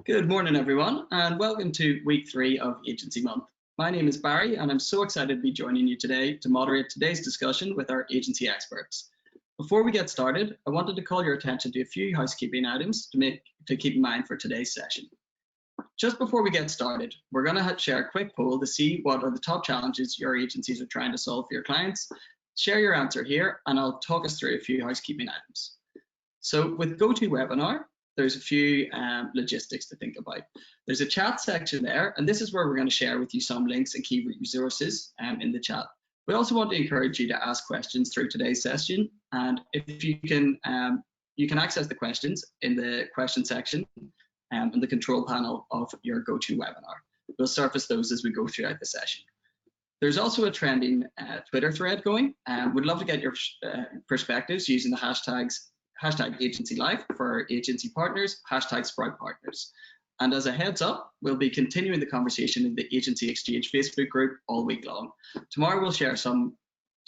Good morning, everyone, and welcome to week 3 of Agency Month. My name is Barry, and I'm so excited to be joining you today to moderate today's discussion with our agency experts. Before we get started, I wanted to call your attention to a few housekeeping items to keep in mind for today's session. Just before we get started, we're going to share a quick poll to see what are the top challenges your agencies are trying to solve for your clients. Share your answer here, and I'll talk us through a few housekeeping items. So with GoToWebinar, there's a few logistics to think about. There's a chat section there, and this is where we're going to share with you some links and key resources in the chat. We also want to encourage you to ask questions through today's session, and if you can access the questions in the question section in the control panel of your GoToWebinar. We'll surface those as we go throughout the session. There's also a trending Twitter thread going, and we'd love to get your perspectives using the hashtag Agency Life for our agency partners, hashtag Sprout Partners. And as a heads up, we'll be continuing the conversation in the Agency Exchange Facebook group all week long. Tomorrow we'll share some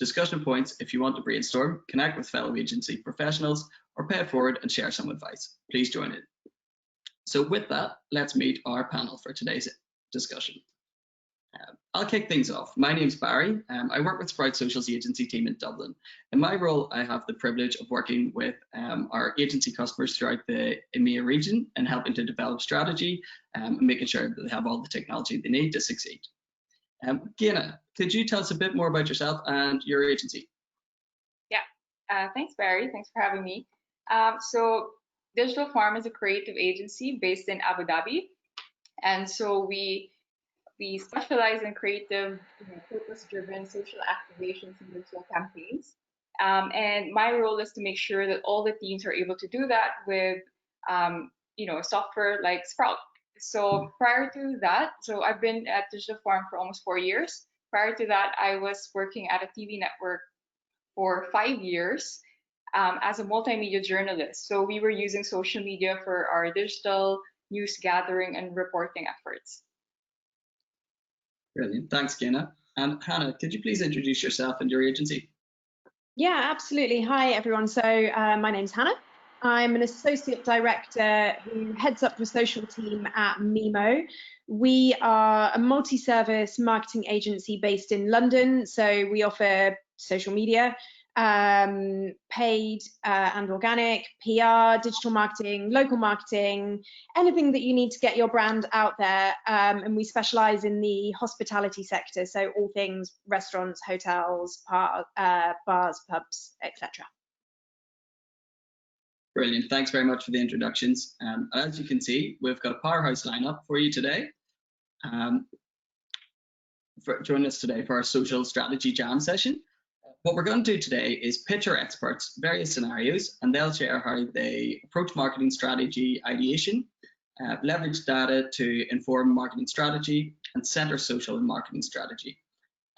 discussion points if you want to brainstorm, connect with fellow agency professionals, or pay it forward and share some advice. Please join in. So with that, let's meet our panel for today's discussion. I'll kick things off. My name's Barry. I work with Sprout Social's agency team in Dublin. In my role, I have the privilege of working with our agency customers throughout the EMEA region and helping to develop strategy and making sure that they have all the technology they need to succeed. Gaina, could you tell us a bit more about yourself and your agency? Yeah, thanks, Barry. Thanks for having me. So Digital Farm is a creative agency based in Abu Dhabi. And so we specialize in creative, purpose-driven social activations and digital campaigns. And my role is to make sure that all the teams are able to do that with, software like Sprout. So prior to that, so I've been at Digital Farm for almost 4 years. Prior to that, I was working at a TV network for 5 years as a multimedia journalist. So we were using social media for our digital news gathering and reporting efforts. Brilliant, thanks, Gaina. And Hannah, could you please introduce yourself and your agency? Yeah, absolutely. Hi, everyone. So my name's Hannah. I'm an associate director who heads up the social team at MIMO. We are a multi-service marketing agency based in London. So we offer social media, paid and organic, PR, digital marketing, local marketing, anything that you need to get your brand out there. And we specialize in the hospitality sector, so all things restaurants, hotels, bars, pubs, etc. Brilliant, thanks very much for the introductions. As you can see, we've got a powerhouse lineup for you today. Join us today for our social strategy jam session. What we're going to do today is pitch our experts various scenarios, and they'll share how they approach marketing strategy ideation, leverage data to inform marketing strategy, and center social in marketing strategy.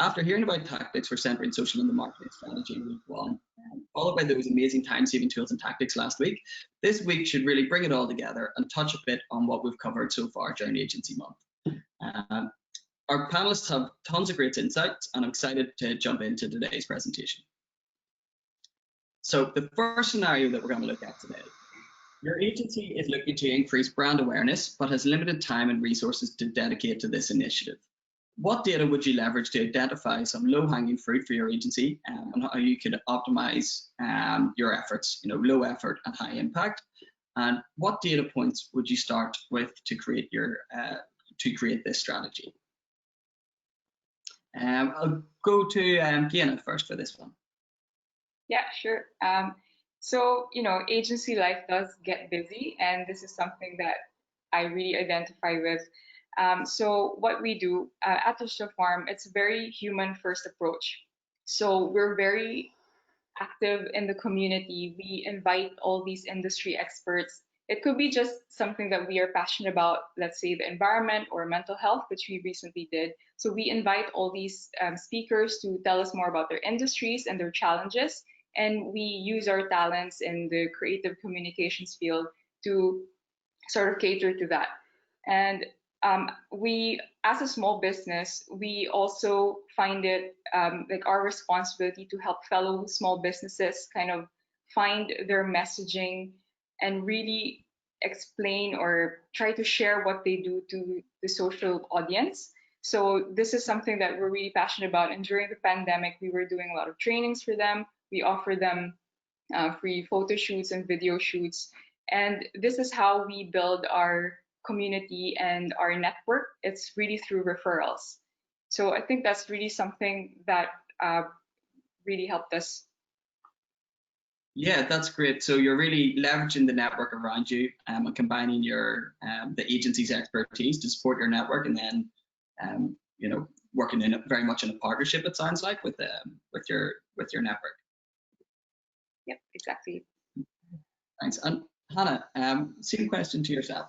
After hearing about tactics for centering social in the marketing strategy in week 1, followed by those amazing time-saving tools and tactics last week, this week should really bring it all together and touch a bit on what we've covered so far during Agency Month. Our panelists have tons of great insights, and I'm excited to jump into today's presentation. So the first scenario that we're going to look at today, your agency is looking to increase brand awareness, but has limited time and resources to dedicate to this initiative. What data would you leverage to identify some low-hanging fruit for your agency and how you could optimize your efforts, low effort and high impact? And what data points would you start with to create this strategy? I'll go to Gaina first for this one. Yeah, sure. So, agency life does get busy, and this is something that I really identify with. So what we do at Digital Farm, it's a very human-first approach. So we're very active in the community. We invite all these industry experts. It could be just something that we are passionate about, let's say the environment or mental health, which we recently did. So we invite all these speakers to tell us more about their industries and their challenges. And we use our talents in the creative communications field to sort of cater to that. And we, as a small business, we also find it like our responsibility to help fellow small businesses kind of find their messaging and really explain or try to share what they do to the social audience. So this is something that we're really passionate about. And during the pandemic, we were doing a lot of trainings for them. We offer them free photo shoots and video shoots. And this is how we build our community and our network. It's really through referrals. So I think that's really something that really helped us. Yeah, that's great. So you're really leveraging the network around you and combining your the agency's expertise to support your network, and then you know, working in very much in a partnership. It sounds like with your network. Yep, exactly. Thanks. And Hannah, same question to yourself.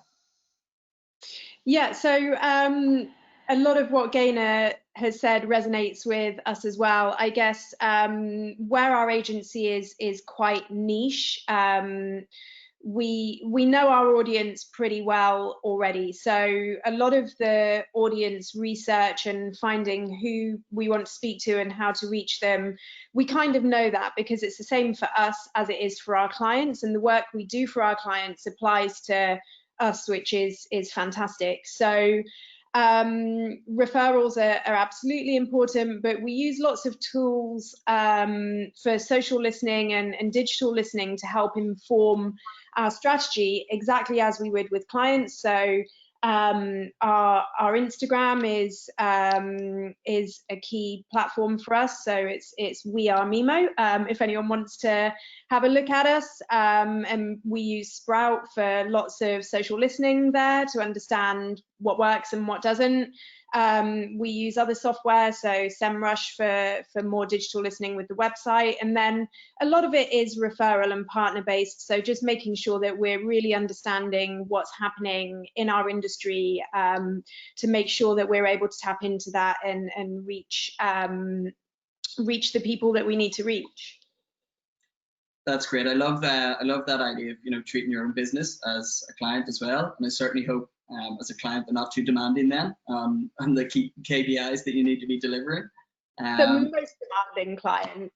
Yeah, so a lot of what Gaynor has said resonates with us as well. I guess where our agency is quite niche. We know our audience pretty well already. So a lot of the audience research and finding who we want to speak to and how to reach them, we kind of know that because it's the same for us as it is for our clients, and the work we do for our clients applies to us, which is fantastic. So referrals are absolutely important, but we use lots of tools for social listening and digital listening to help inform our strategy exactly as we would with clients. So our Instagram is a key platform for us. So it's We Are Mimo. If anyone wants to have a look at us, and we use Sprout for lots of social listening there to understand what works and what doesn't. We use other software, so SEMrush for more digital listening with the website, and then a lot of it is referral and partner based. So just making sure that we're really understanding what's happening in our industry to make sure that we're able to tap into that and reach the people that we need to reach. That's great. I love that. I love that idea of, you know, treating your own business as a client as well. And I certainly hope as a client they're not too demanding then on the key KPIs that you need to be delivering. The most demanding client.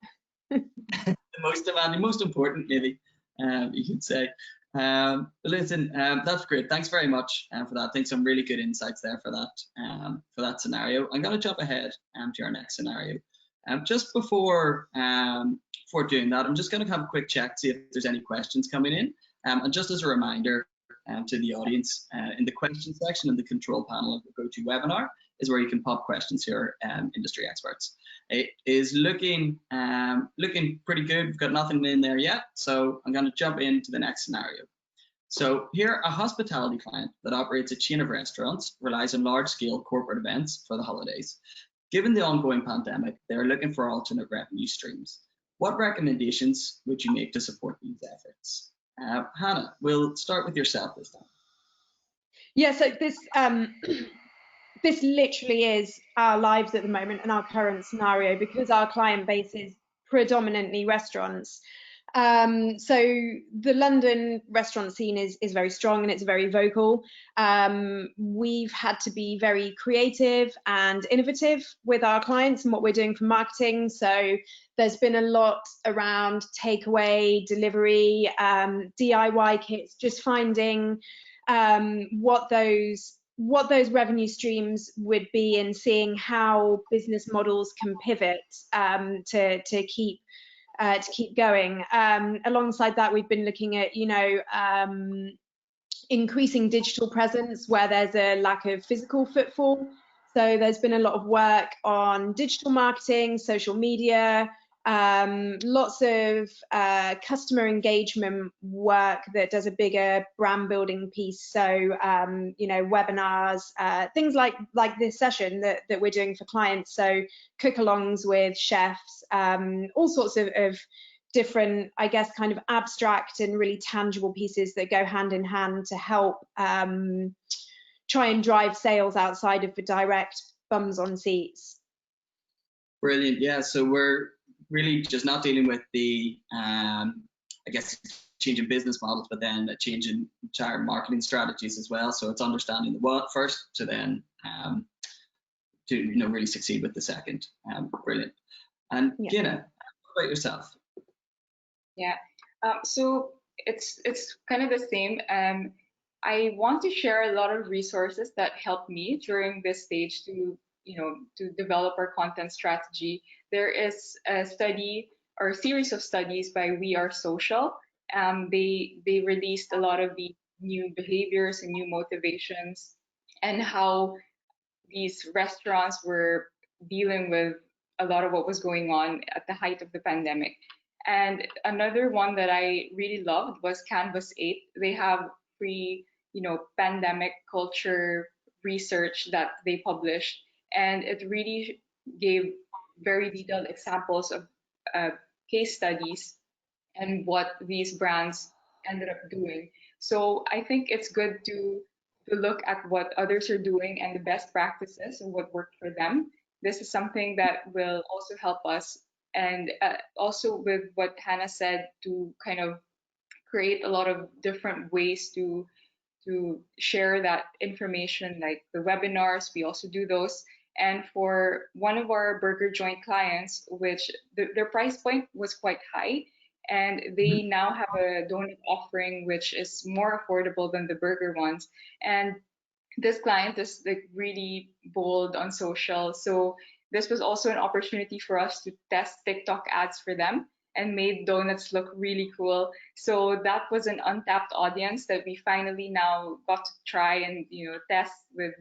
The most demanding, most important, maybe you could say. But listen, that's great. Thanks very much for that. I think some really good insights there for that scenario. I'm going to jump ahead to our next scenario. Just before doing that, I'm just going to have a quick check to see if there's any questions coming in. And just as a reminder to the audience, in the question section in the control panel of the GoToWebinar is where you can pop questions to your industry experts. It is looking pretty good. We've got nothing in there yet, so I'm going to jump into the next scenario. So here, a hospitality client that operates a chain of restaurants relies on large-scale corporate events for the holidays. Given the ongoing pandemic, they are looking for alternate revenue streams. What recommendations would you make to support these efforts? Hannah, we'll start with yourself this time. Yeah, so this literally is our lives at the moment and our current scenario, because our client base is predominantly restaurants. So the London restaurant scene is very strong and it's very vocal. We've had to be very creative and innovative with our clients and what we're doing for marketing. So there's been a lot around takeaway, delivery, DIY kits, just finding what those revenue streams would be and seeing how business models can pivot to keep going. Alongside that, we've been looking at, increasing digital presence where there's a lack of physical footfall. So there's been a lot of work on digital marketing, social media, lots of customer engagement work that does a bigger brand building piece. So, webinars, things like this session that we're doing for clients. So cook-alongs with chefs, all sorts of different, I guess, kind of abstract and really tangible pieces that go hand in hand to help try and drive sales outside of the direct bums on seats. Brilliant. Yeah, so we're really just not dealing with the, I guess, change in business models, but then a change in entire marketing strategies as well. So it's understanding the what first to then to really succeed with the second. Brilliant. And Yeah. Gina, what about yourself? Yeah. So it's kind of the same. I want to share a lot of resources that helped me during this stage to, to develop our content strategy. There is a study or a series of studies by We Are Social. They released a lot of the new behaviors and new motivations, and how these restaurants were dealing with a lot of what was going on at the height of the pandemic. And another one that I really loved was Canvas 8. They have free, pandemic culture research that they published, and it really gave very detailed examples of uh, case studies and what these brands ended up doing. So I think it's good to look at what others are doing and the best practices and what worked for them. This is something that will also help us. And also with what Hannah said, to kind of create a lot of different ways to share that information, like the webinars, we also do those. And for one of our burger joint clients, which their price point was quite high, and they now have a donut offering which is more affordable than the burger ones. And this client is like really bold on social. So this was also an opportunity for us to test TikTok ads for them and made donuts look really cool. So that was an untapped audience that we finally now got to try and test with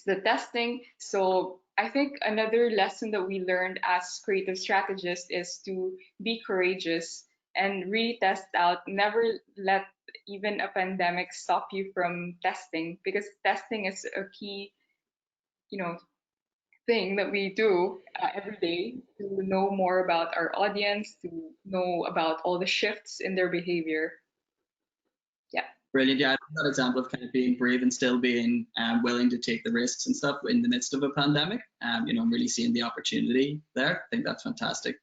the testing. So I think another lesson that we learned as creative strategists is to be courageous and really test out. Never let even a pandemic stop you from testing, because testing is a key, you know, thing that we do every day to know more about our audience, to know about all the shifts in their behavior. Yeah. Brilliant. Yeah, I love that example of kind of being brave and still being willing to take the risks and stuff in the midst of a pandemic. Really seeing the opportunity there. I think that's fantastic.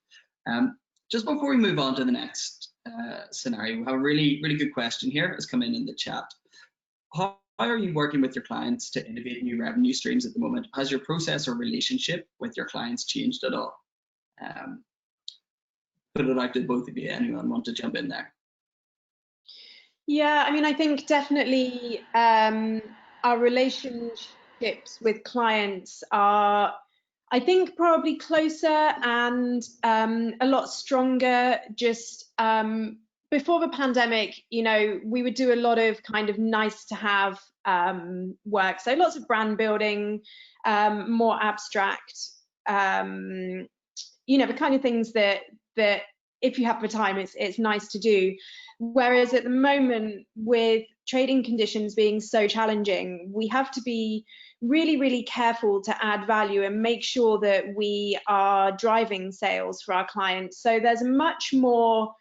Just before we move on to the next scenario, we have a really, really good question here that's come in the chat. How are you working with your clients to innovate new revenue streams at the moment? Has your process or relationship with your clients changed at all? Put it out to both of you. Anyone want to jump in there? Yeah, I mean, I think definitely our relationships with clients are, I think, probably closer and a lot stronger. Just before the pandemic, we would do a lot of kind of nice to have work. So lots of brand building, more abstract, the kind of things that if you have the time, it's nice to do. Whereas at the moment, with trading conditions being so challenging, we have to be really, really careful to add value and make sure that we are driving sales for our clients. So there's a much more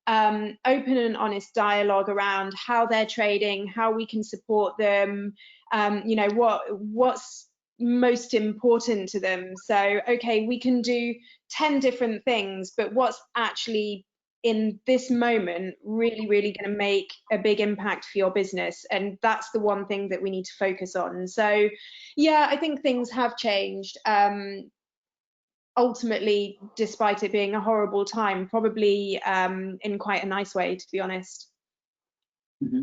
open and honest dialogue around how they're trading, how we can support them, what's most important to them. So, okay, we can do 10 different things, but what's actually in this moment really, really going to make a big impact for your business? And that's the one thing that we need to focus on. So yeah, I think things have changed. Ultimately, despite it being a horrible time, probably in quite a nice way, to be honest. Mm-hmm.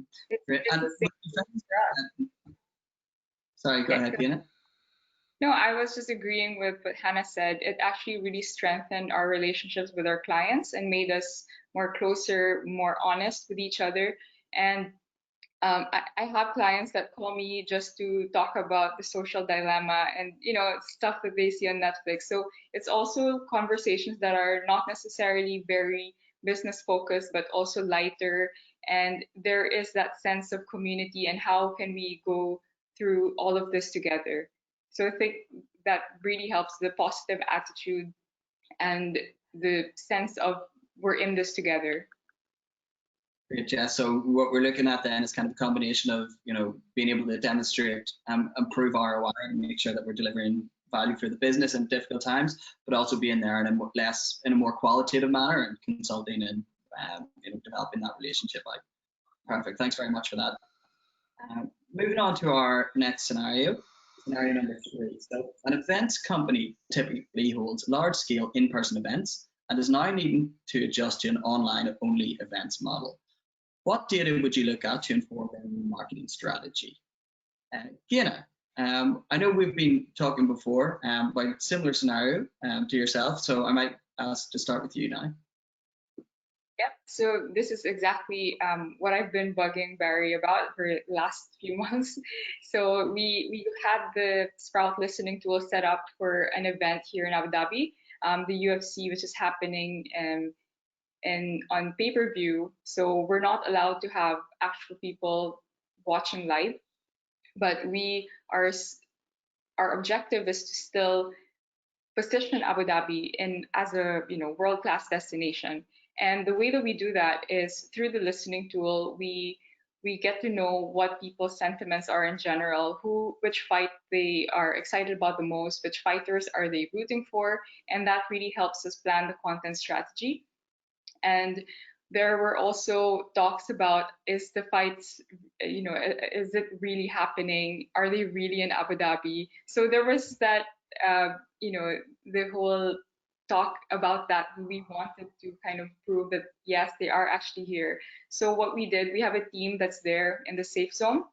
Sorry, go ahead, Fiona. No, I was just agreeing with what Hannah said. It actually really strengthened our relationships with our clients and made us more closer, more honest with each other. And I have clients that call me just to talk about the social dilemma and stuff that they see on Netflix. So it's also conversations that are not necessarily very business focused, but also lighter. And there is that sense of community and how can we go through all of this together. So I think that really helps, the positive attitude and the sense of we're in this together. Great, Jess. So what we're looking at then is kind of a combination of, being able to demonstrate, improve ROI and make sure that we're delivering value for the business in difficult times, but also being there in a more qualitative manner and consulting and developing that relationship. Perfect. Thanks very much for that. Moving on to our next scenario number 3. So an events company typically holds large-scale in-person events and is now needing to adjust to an online-only events model. What data would you look at to inform their marketing strategy? Gina, I know we've been talking before about similar scenario to yourself, so I might ask to start with you now. Yep. So this is exactly what I've been bugging Barry about for the last few months. So we had the Sprout listening tool set up for an event here in Abu Dhabi, the UFC, which is happening on pay-per-view. So we're not allowed to have actual people watching live, but our objective is to still position Abu Dhabi as a world-class destination. And the way that we do that is through the listening tool. We get to know what people's sentiments are in general, which fight they are excited about the most, which fighters are they rooting for, and that really helps us plan the content strategy. And there were also talks about, is the fights, is it really happening? Are they really in Abu Dhabi? So there was that, the whole talk about that. We wanted to kind of prove that, yes, they are actually here. So what we did, we have a team that's there in the safe zone,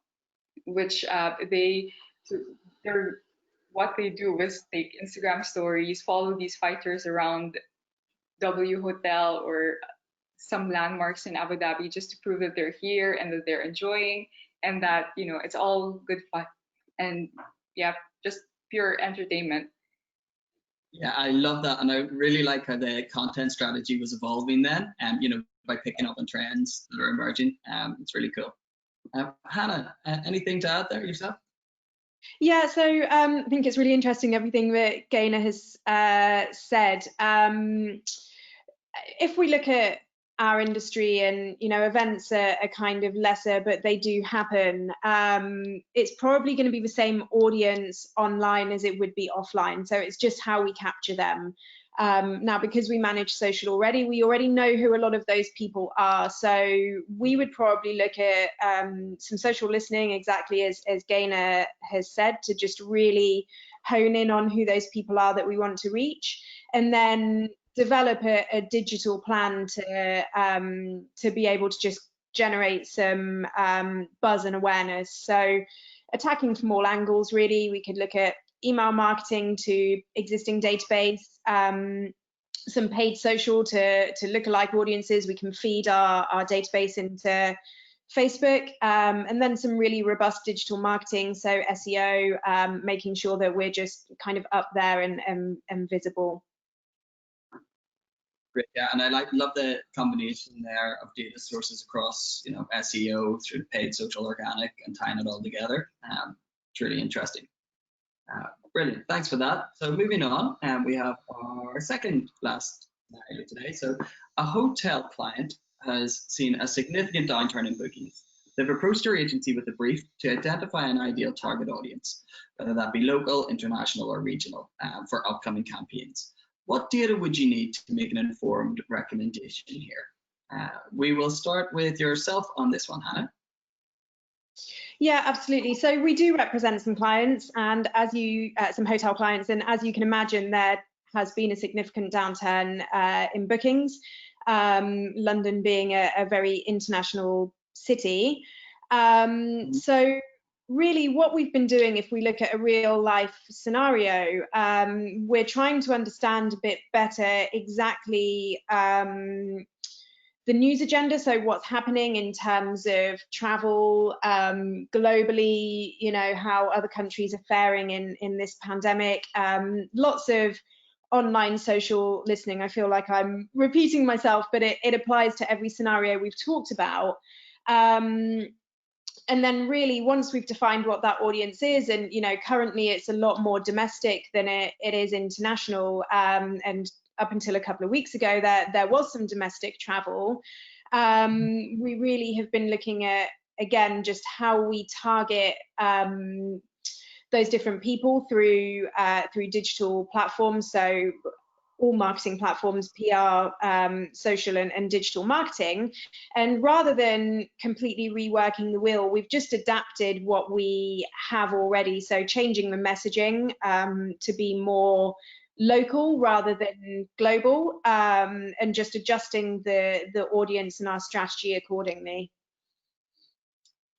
which what they do is take Instagram stories, follow these fighters around W Hotel or some landmarks in Abu Dhabi just to prove that they're here and that they're enjoying and that, it's all good fun and yeah, just pure entertainment. Yeah, I love that, and I really like how the content strategy was evolving then, by picking up on trends that are emerging. It's really cool. Hannah, anything to add there yourself? Yeah, so I think it's really interesting everything that Gaynor has said. If we look at our industry and events are kind of lesser, but they do happen, it's probably going to be the same audience online as it would be offline. So it's just how we capture them. Now, because we manage social already, we already know who a lot of those people are. So we would probably look at some social listening, exactly as Gaynor has said, to just really hone in on who those people are that we want to reach, and then develop a digital plan to be able to just generate some buzz and awareness. So attacking from all angles, really. We could look at email marketing to existing database, some paid social to lookalike audiences. We can feed our database into Facebook, and then some really robust digital marketing, so SEO, making sure that we're just kind of up there and visible. Great, yeah, and I love the combination there of data sources across, SEO through paid, social, organic, and tying it all together. It's really interesting. Brilliant, thanks for that. So moving on, we have our second last scenario today. So a hotel client has seen a significant downturn in bookings. They've approached your agency with a brief to identify an ideal target audience, whether that be local, international, or regional, for upcoming campaigns. What data would you need to make an informed recommendation here? We will start with yourself on this one, Hannah. Yeah, absolutely. So we do represent some clients, and some hotel clients, and as you can imagine, there has been a significant downturn in bookings. London being a very international city. So really what we've been doing, if we look at a real life scenario, we're trying to understand a bit better exactly the news agenda, so what's happening in terms of travel globally, how other countries are faring in this pandemic. Lots of online social listening. I feel like I'm repeating myself, but it applies to every scenario we've talked about. And then really, once we've defined what that audience is, and currently it's a lot more domestic than it is international, and up until a couple of weeks ago, there was some domestic travel. We really have been looking at, again, just how we target those different people through digital platforms. So all marketing platforms, PR, social and digital marketing. And rather than completely reworking the wheel, we've just adapted what we have already. So changing the messaging to be more local rather than global, and just adjusting the audience and our strategy accordingly.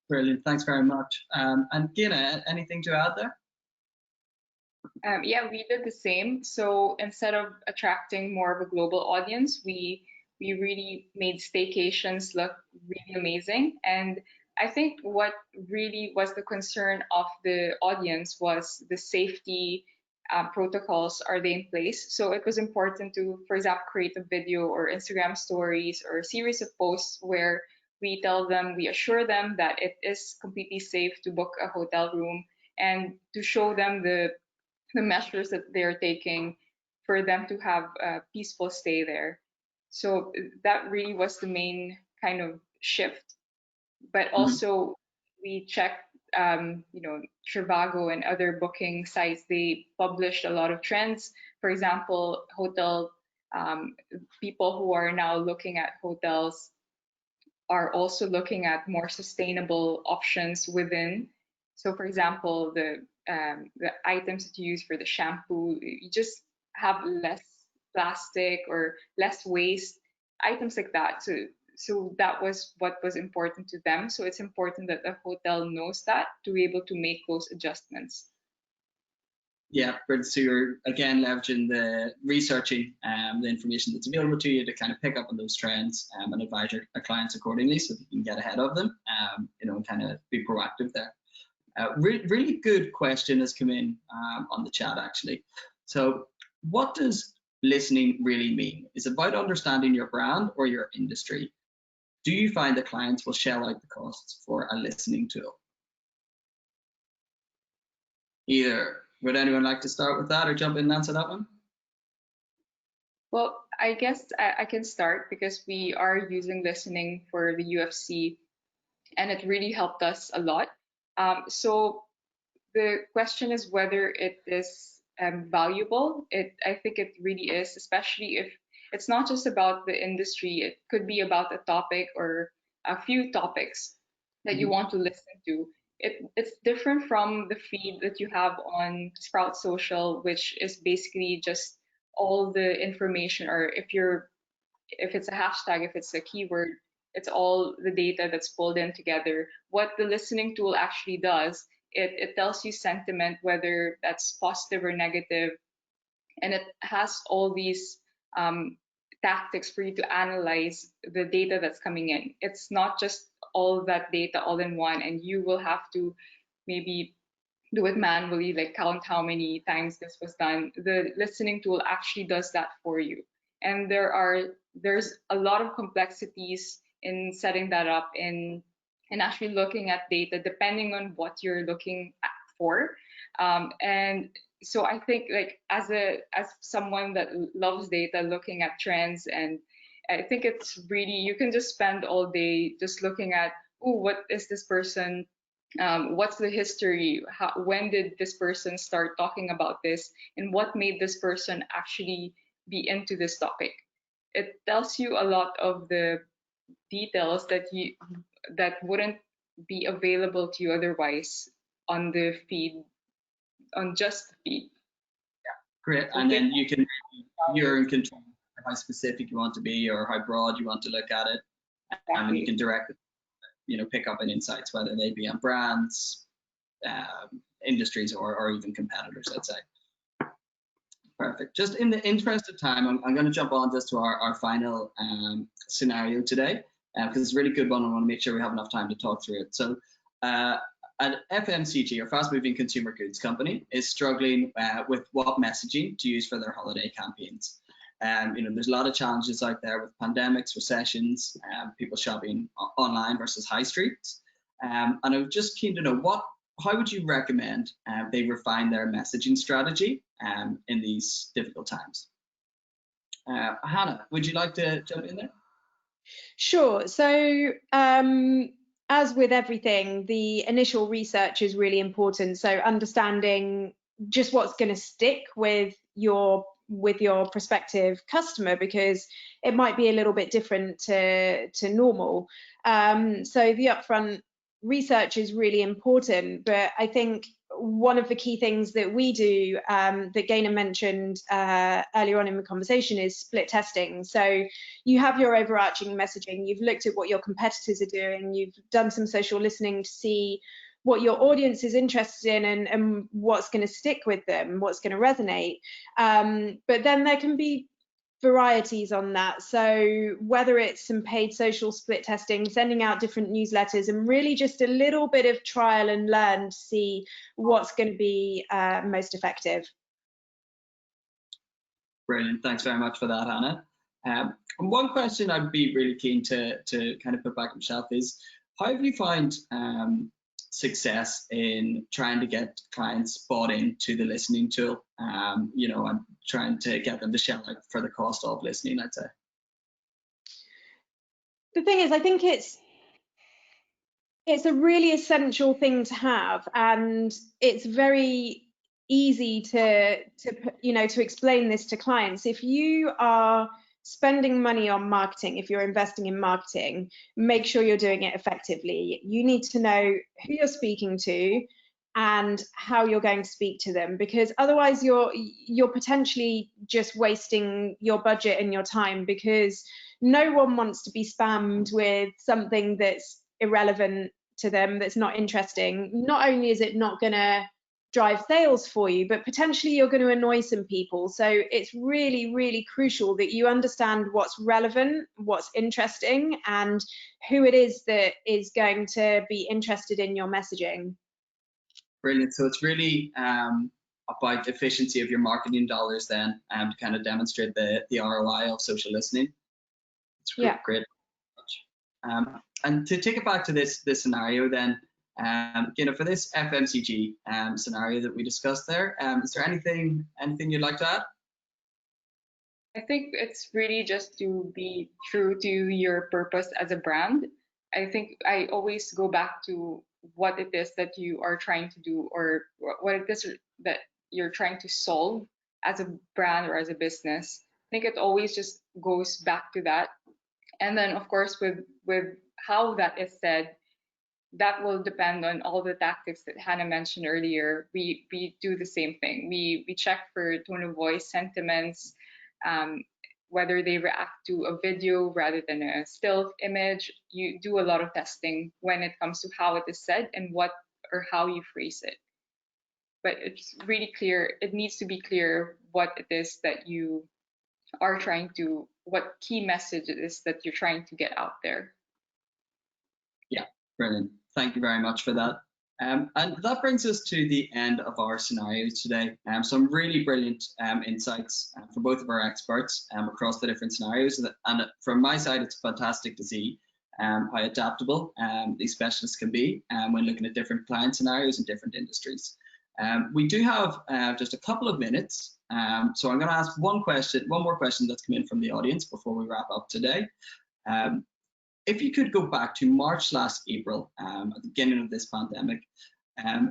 Brilliant. Thanks very much. And Gina, anything to add there? Yeah, we did the same. So instead of attracting more of a global audience, we really made staycations look really amazing. And I think what really was the concern of the audience was the safety protocols. Are they in place? So it was important to, for example, create a video or Instagram stories or a series of posts where we tell them, we assure them that it is completely safe to book a hotel room, and to show them the measures that they're taking for them to have a peaceful stay there. So that really was the main kind of shift. But Mhm. also we checked, Trivago and other booking sites. They published a lot of trends. For example, hotel people who are now looking at hotels are also looking at more sustainable options within. So, for example, the items that you use for the shampoo, you just have less plastic or less waste, items like that. So that was what was important to them. So it's important that the hotel knows that to be able to make those adjustments. Yeah, but so you're again leveraging the researching the information that's available to you to kind of pick up on those trends and advise your clients accordingly, so that you can get ahead of them, and kind of be proactive there. Really good question has come in on the chat actually. So, what does listening really mean? Is it about understanding your brand or your industry? Do you find that clients will shell out the costs for a listening tool? Either would anyone like to start with that or jump in and answer that one? Well, I guess I can start because we are using listening for the UFC, and it really helped us a lot. So the question is whether it is valuable. I think it really is, especially if it's not just about the industry. It could be about a topic or a few topics that you want to listen to. It's different from the feed that you have on Sprout Social, which is basically just all the information, or if it's a hashtag, if it's a keyword, it's all the data that's pulled in together. What the listening tool actually does, it tells you sentiment, whether that's positive or negative, and it has all these tactics for you to analyze the data that's coming in. It's not just all that data all in one, and you will have to maybe do it manually, like count how many times this was done. The listening tool actually does that for you. And there's a lot of complexities in setting that up and actually looking at data depending on what you're looking for. And so I think, like, as someone that loves data, looking at trends, and I think it's really, you can just spend all day just looking at, oh, what is this person, what's the history, when did this person start talking about this, and what made this person actually be into this topic. It tells you a lot of the details that wouldn't be available to you otherwise on the feed, on just the feed. Great, and then you're in control of how specific you want to be or how broad you want to look at it, and you can direct it, pick up on insights, whether they be on brands, industries, or even competitors, I'd say. Perfect. Just in the interest of time, I'm going to jump on just to our final scenario today, because it's a really good one. I want to make sure we have enough time to talk through it. So an FMCG, or fast-moving consumer goods company, is struggling with what messaging to use for their holiday campaigns. There's a lot of challenges out there with pandemics, recessions, people shopping online versus high streets. And I was just keen to know how would you recommend they refine their messaging strategy in these difficult times? Hannah, would you like to jump in there? Sure. So as with everything, the initial research is really important. So understanding just what's going to stick with your prospective customer, because it might be a little bit different to normal. So the upfront research is really important, but I think one of the key things that we do that Gaynor mentioned earlier on in the conversation is split testing. So you have your overarching messaging, you've looked at what your competitors are doing, you've done some social listening to see what your audience is interested in and what's going to stick with them, what's going to resonate. But then there can be varieties on that. So whether it's some paid social split testing, sending out different newsletters, and really just a little bit of trial and learn to see what's going to be most effective. Brilliant. Thanks very much for that, Hannah. And one question I'd be really keen to kind of put back on the shelf is, how have you found success in trying to get clients bought into the listening tool, you know, and trying to get them to shell out for the cost of listening, I'd say? The thing is, I think it's a really essential thing to have, and it's very easy to you know, to explain this to clients. If you are spending money on marketing, if you're investing in marketing, make sure you're doing it effectively. You need to know who you're speaking to and how you're going to speak to them, because otherwise you're potentially just wasting your budget and your time, because no one wants to be spammed with something that's irrelevant to them, that's not interesting. Not only is it not going to drive sales for you, but potentially you're going to annoy some people. So it's really, really crucial that you understand what's relevant, what's interesting, and who it is that is going to be interested in your messaging. Brilliant. So it's really about the efficiency of your marketing dollars then, to kind of demonstrate the ROI of social listening. It's great. And to take it back to this scenario then, you know, for this FMCG scenario that we discussed there, is there anything you'd like to add? I think it's really just to be true to your purpose as a brand. I think I always go back to what it is that you are trying to do, or what it is that you're trying to solve as a brand or as a business. I think it always just goes back to that. And then, of course, with how that is said, that will depend on all the tactics that Hannah mentioned earlier. We do the same thing. We check for tone of voice, sentiments, whether they react to a video rather than a still image. You do a lot of testing when it comes to how it is said and what or how you phrase it. But it's really clear, it needs to be clear what it is that you are trying to, what key message it is that you're trying to get out there. Yeah, brilliant. Thank you very much for that. And that brings us to the end of our scenarios today. Some really brilliant insights from both of our experts across the different scenarios. And from my side, it's fantastic to see how adaptable these specialists can be when looking at different client scenarios in different industries. We do have just a couple of minutes, so I'm going to ask one more question that's come in from the audience before we wrap up today. If you could go back to March/April, at the beginning of this pandemic,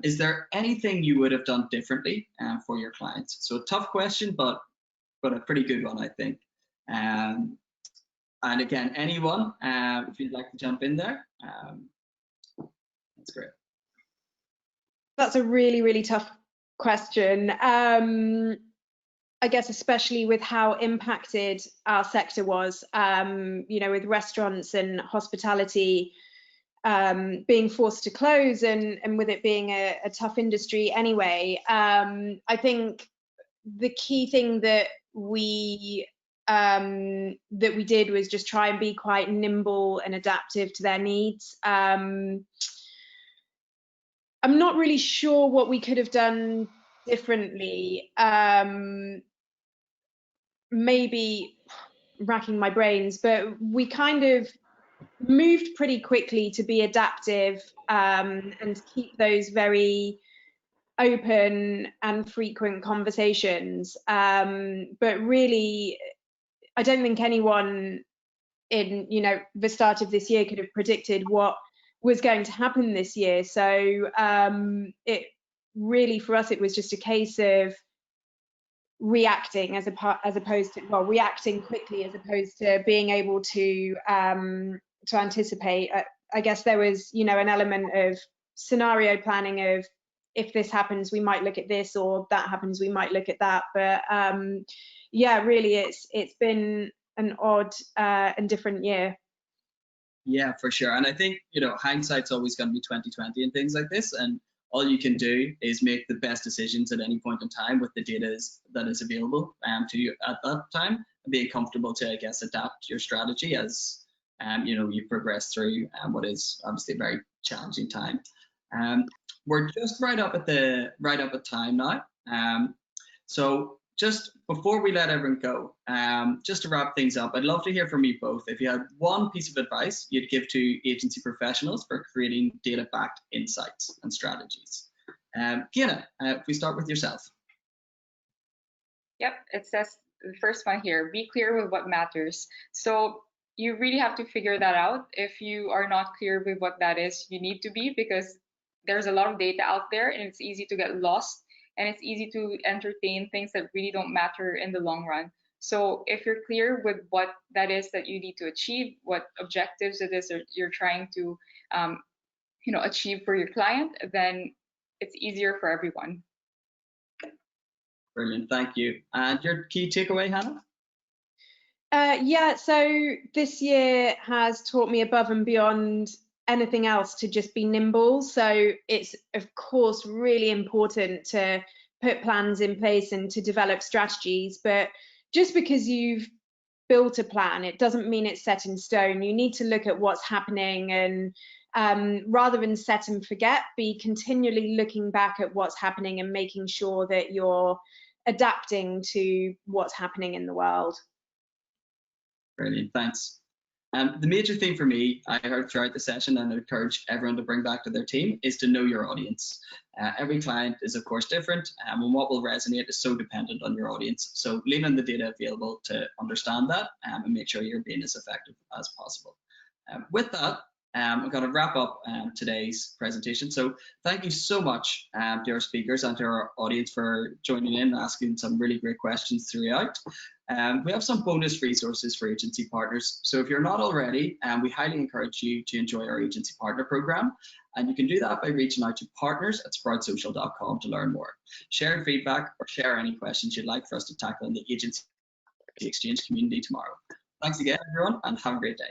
is there anything you would have done differently for your clients? So a tough question, but a pretty good one, I think. And again, anyone, if you'd like to jump in there, that's great. That's a really, really tough question. I guess especially with how impacted our sector was, you know, with restaurants and hospitality being forced to close, and with it being a tough industry anyway. I think the key thing that we did was just try and be quite nimble and adaptive to their needs. I'm not really sure what we could have done differently. Maybe racking my brains, but we kind of moved pretty quickly to be adaptive and to keep those very open and frequent conversations. But really, I don't think anyone in, you know, the start of this year could have predicted what was going to happen this year. So it really, for us, it was just a case of reacting opposed to, well, reacting quickly as opposed to being able to anticipate. I guess there was, you know, an element of scenario planning of, if this happens, we might look at this, or that happens, we might look at that. But yeah, really, it's been an odd and different year. Yeah, for sure. And I think, hindsight's always going to be 2020 and things like this. And all you can do is make the best decisions at any point in time with the data that is available to you at that time, and being comfortable to, I guess, adapt your strategy as you progress through what is obviously a very challenging time. We're just right up at time now. So just before we let everyone go, just to wrap things up, I'd love to hear from you both. If you had one piece of advice you'd give to agency professionals for creating data-backed insights and strategies. Fiona, if we start with yourself. Yep, it says the first one here, be clear with what matters. So you really have to figure that out. If you are not clear with what that is, you need to be, because there's a lot of data out there and it's easy to get lost, and it's easy to entertain things that really don't matter in the long run. So if you're clear with what that is that you need to achieve, what objectives it is that you're trying to achieve for your client, then it's easier for everyone. Brilliant, thank you. And your key takeaway, Hannah? Yeah, so this year has taught me above and beyond anything else to just be nimble. So it's of course really important to put plans in place and to develop strategies, but just because you've built a plan, it doesn't mean it's set in stone. You need to look at what's happening, and rather than set and forget, be continually looking back at what's happening and making sure that you're adapting to what's happening in the world. Brilliant, thanks. The major thing for me, I heard throughout the session, and I encourage everyone to bring back to their team, is to know your audience. Every client is of course different, and what will resonate is so dependent on your audience. So leaving the data available to understand that and make sure you're being as effective as possible. With that, I'm going to wrap up today's presentation. So thank you so much to our speakers and to our audience for joining in and asking some really great questions throughout. We have some bonus resources for agency partners. So if you're not already, we highly encourage you to enjoy our agency partner program. And you can do that by reaching out to partners@sproutsocial.com to learn more. Share feedback or share any questions you'd like for us to tackle in the agency exchange community tomorrow. Thanks again, everyone, and have a great day.